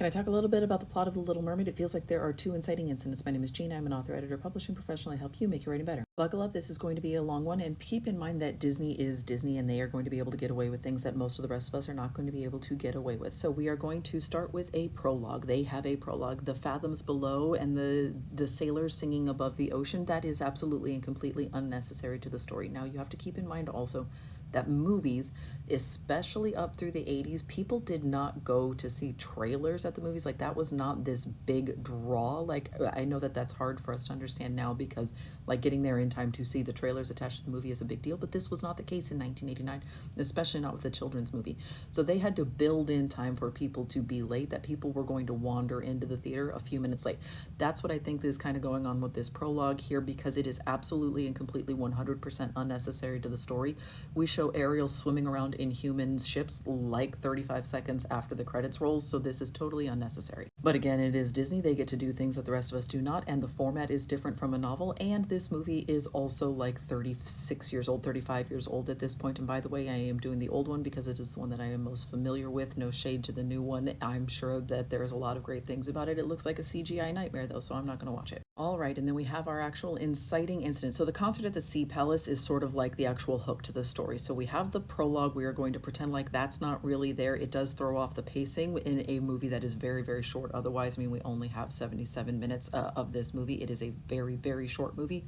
Can I talk a little bit about the plot of The Little Mermaid? It feels like there are two inciting incidents. My name is Jean. I'm an author, editor, publishing professional. I help you make your writing better. Buckle up. This is going to be a long one. And keep in mind that Disney is Disney and they are going to be able to get away with things that most of the rest of us are not going to be able to get away with. So we are going to start with a prologue. They have a prologue. The fathoms below and the sailors singing above the ocean, that is absolutely and completely unnecessary to the story. Now you have to keep in mind also that movies, especially up through the 80s, people did not go to see trailers at the movies. Like, that was not this big draw. Like, I know that that's hard for us to understand now because, like, getting there in time to see the trailers attached to the movie is a big deal, but this was not the case in 1989, especially not with a children's movie. So they had to build in time for people to be late, that people were going to wander into the theater a few minutes late. That's what I think is kind of going on with this prologue here, because it is absolutely and completely 100% unnecessary to the story. We show Ariel swimming around in human ships like 35 seconds after the credits rolls, so this is totally unnecessary. But again, it is Disney. They get to do things that the rest of us do not, and the format is different from a novel, and this movie is also like 36 years old, 35 years old at this point. And by the way, I am doing the old one because it is the one that I am most familiar with. No shade to the new one. I'm sure that there's a lot of great things about it. It looks like a CGI nightmare though, so I'm not going to watch it. All right, and then we have our actual inciting incident. So the concert at the Sea Palace is sort of like the actual hook to the story. So we have the prologue. We are going to pretend like that's not really there. It does throw off the pacing in a movie that is very, very short. Otherwise, I mean, we only have 77 minutes of this movie. It is a very, very short movie.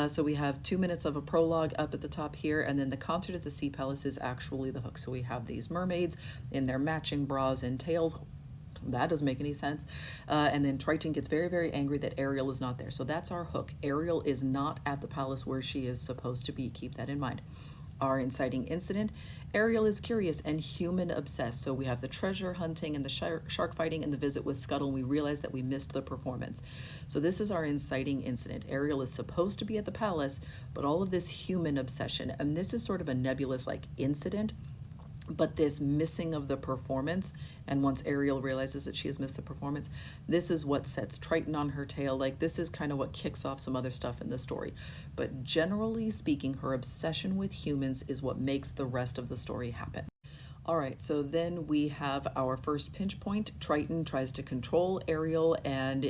So we have 2 minutes of a prologue up at the top here, and then the concert at the Sea Palace is actually the hook. So we have these mermaids in their matching bras and tails. That doesn't make any sense. And then Triton gets very, very angry that Ariel is not there. So that's our hook. Ariel is not at the palace where she is supposed to be. Keep that in mind. Our inciting incident, Ariel is curious and human obsessed. So we have the treasure hunting and the shark fighting and the visit with Scuttle, and we realize that we missed the performance. So this is our inciting incident. Ariel is supposed to be at the palace, but all of this human obsession, and this is sort of a nebulous like incident, but this missing of the performance, and once Ariel realizes that she has missed the performance, this is what sets Triton on her tail. Like, this is kind of what kicks off some other stuff in the story. But generally speaking, her obsession with humans is what makes the rest of the story happen. All right, so then we have our first pinch point. Triton tries to control Ariel, and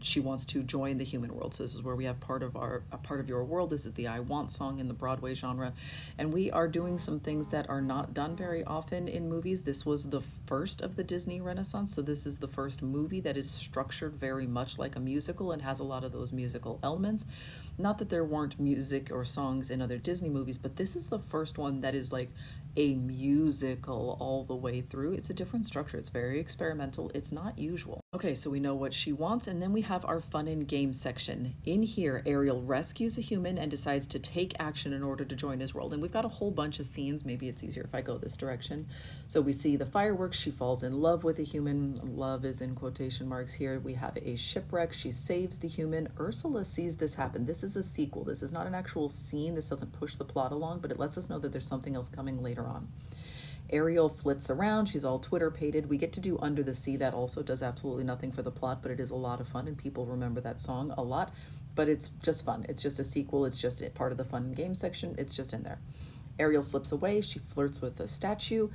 she wants to join the human world. So this is where we have a part of your world. This is the I Want song in the Broadway genre, and we are doing some things that are not done very often in movies. This was the first of the Disney Renaissance, so this is the first movie that is structured very much like a musical and has a lot of those musical elements. Not that there weren't music or songs in other Disney movies, but this is the first one that is like a musical all the way through. It's a different structure. It's very experimental. It's not usual. Okay, so we know what she wants, and then we have our fun and game section. In here, Ariel rescues a human and decides to take action in order to join his world. And we've got a whole bunch of scenes. Maybe it's easier if I go this direction. So we see the fireworks. She falls in love with a human. Love is in quotation marks here. We have a shipwreck. She saves the human. Ursula sees this happen. This is a sequel. This is not an actual scene. This doesn't push the plot along, but it lets us know that there's something else coming later on. Ariel flits around. She's all Twitter-pated. We get to do Under the Sea. That also does absolutely nothing for the plot, but it is a lot of fun, and people remember that song a lot. But it's just fun. It's just a sequel. It's just a part of the fun and game section. It's just in there. Ariel slips away. She flirts with a statue.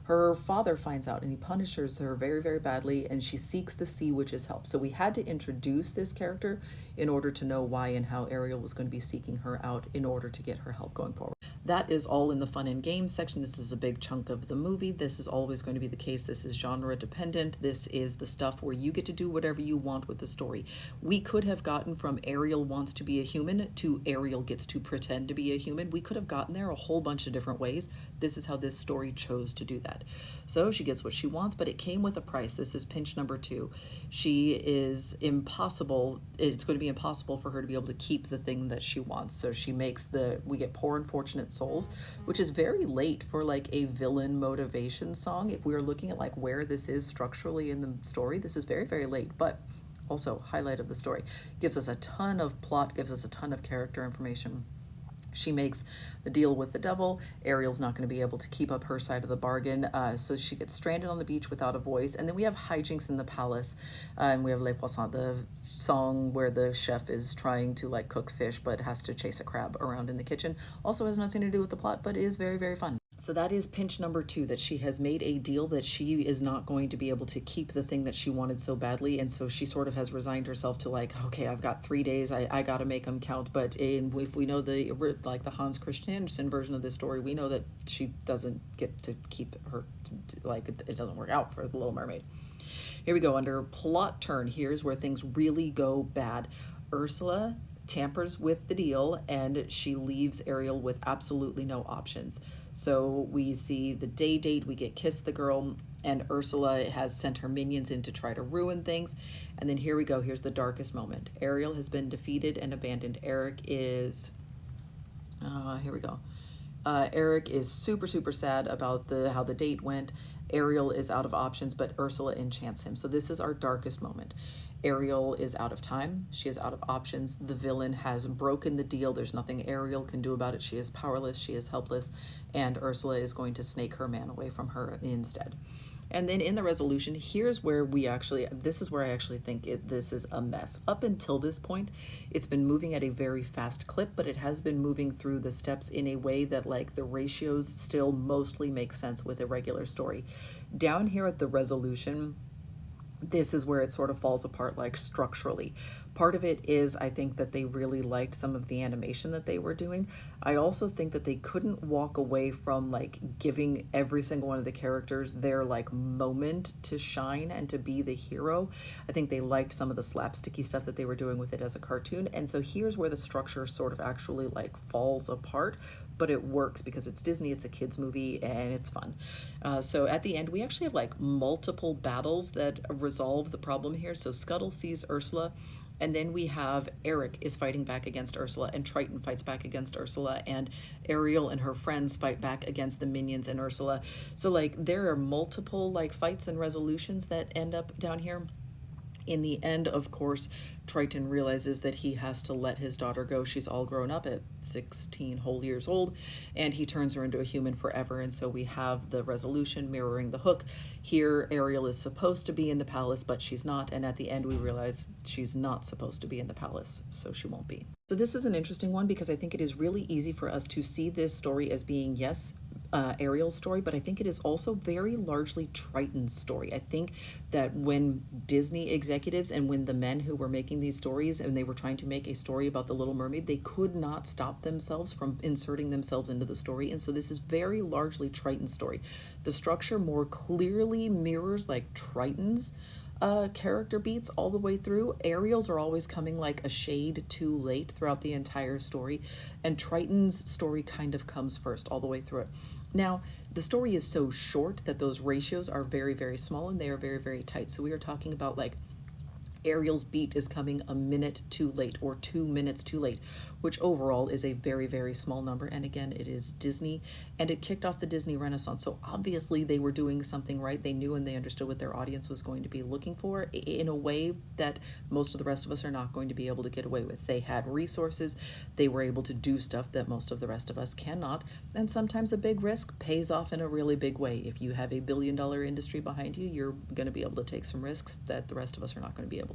Her father finds out and he punishes her very, very badly, and she seeks the sea witch's help. So we had to introduce this character in order to know why and how Ariel was going to be seeking her out in order to get her help going forward. That is all in the fun and games section. This is a big chunk of the movie. This is always going to be the case. This is genre dependent. This is the stuff where you get to do whatever you want with the story. We could have gotten from Ariel wants to be a human to Ariel gets to pretend to be a human. We could have gotten there a whole bunch of different ways. This is how this story chose to do that. So she gets what she wants, but it came with a price. This is pinch number 2. She is impossible. It's going to be impossible for her to be able to keep the thing that she wants. So she makes we get Poor Unfortunate Souls, which is very late for like a villain motivation song. If we are looking at like where this is structurally in the story, this is very, very late, but also highlight of the story. Gives us a ton of plot, gives us a ton of character information. She makes the deal with the devil. Ariel's not going to be able to keep up her side of the bargain, so she gets stranded on the beach without a voice. And then we have hijinks in the palace, and we have Les Poissons, the song where the chef is trying to like cook fish but has to chase a crab around in the kitchen. Also has nothing to do with the plot, but is very, very fun. So that is pinch number two, that she has made a deal that she is not going to be able to keep the thing that she wanted so badly. And so she sort of has resigned herself to like, okay, I've got 3 days. I got to make them count. But if we know like the Hans Christian Andersen version of this story, we know that she doesn't get to keep her, like it doesn't work out for the Little Mermaid. Here we go. Under plot turn, here's where things really go bad. Ursula tampers with the deal and she leaves Ariel with absolutely no options. So we see the day date, we get Kiss the Girl, and Ursula has sent her minions in to try to ruin things. And then here we go. Here's the darkest moment. Ariel has been defeated and abandoned. Eric is, here we go. Eric is super, super sad about how the date went. Ariel is out of options, but Ursula enchants him. So this is our darkest moment. Ariel is out of time. She is out of options. The villain has broken the deal. There's nothing Ariel can do about it. She is powerless. She is helpless. And Ursula is going to snake her man away from her instead. And then in the resolution, here's where this is where I actually think this is a mess. Up until this point, it's been moving at a very fast clip, but it has been moving through the steps in a way that like the ratios still mostly make sense with a regular story. Down here at the resolution, this is where it sort of falls apart, like structurally. Part of it is I think that they really liked some of the animation that they were doing. I also think that they couldn't walk away from like giving every single one of the characters their like moment to shine and to be the hero. I think they liked some of the slapsticky stuff that they were doing with it as a cartoon. And so here's where the structure sort of actually like falls apart, but it works because it's Disney, it's a kids movie, and it's fun. So at the end, we actually have like multiple battles that resolve the problem here. So Scuttle sees Ursula, and then we have Eric is fighting back against Ursula, and Triton fights back against Ursula, and Ariel and her friends fight back against the minions and Ursula. So like there are multiple like fights and resolutions that end up down here. In the end, of course, Triton realizes that he has to let his daughter go. She's all grown up at 16 whole years old, and he turns her into a human forever. And so we have the resolution mirroring the hook. Here, Ariel is supposed to be in the palace, but she's not. And at the end, we realize she's not supposed to be in the palace, so she won't be. So this is an interesting one because I think it is really easy for us to see this story as being, yes, Ariel's story, but I think it is also very largely Triton's story. I think that when Disney executives and when the men who were making these stories and they were trying to make a story about the Little Mermaid, they could not stop themselves from inserting themselves into the story. And so this is very largely Triton's story. The structure more clearly mirrors like Triton's character beats all the way through. Ariel's are always coming like a shade too late throughout the entire story, and Triton's story kind of comes first all the way through it. Now, the story is so short that those ratios are very, very small and they are very, very tight. So we are talking about like Ariel's beat is coming a minute too late or 2 minutes too late, which overall is a very, very small number. And again, it is Disney and it kicked off the Disney Renaissance. So obviously they were doing something right. They knew and they understood what their audience was going to be looking for in a way that most of the rest of us are not going to be able to get away with. They had resources. They were able to do stuff that most of the rest of us cannot. And sometimes a big risk pays off in a really big way. If you have a $1 billion industry behind you, you're going to be able to take some risks that the rest of us are not going to be able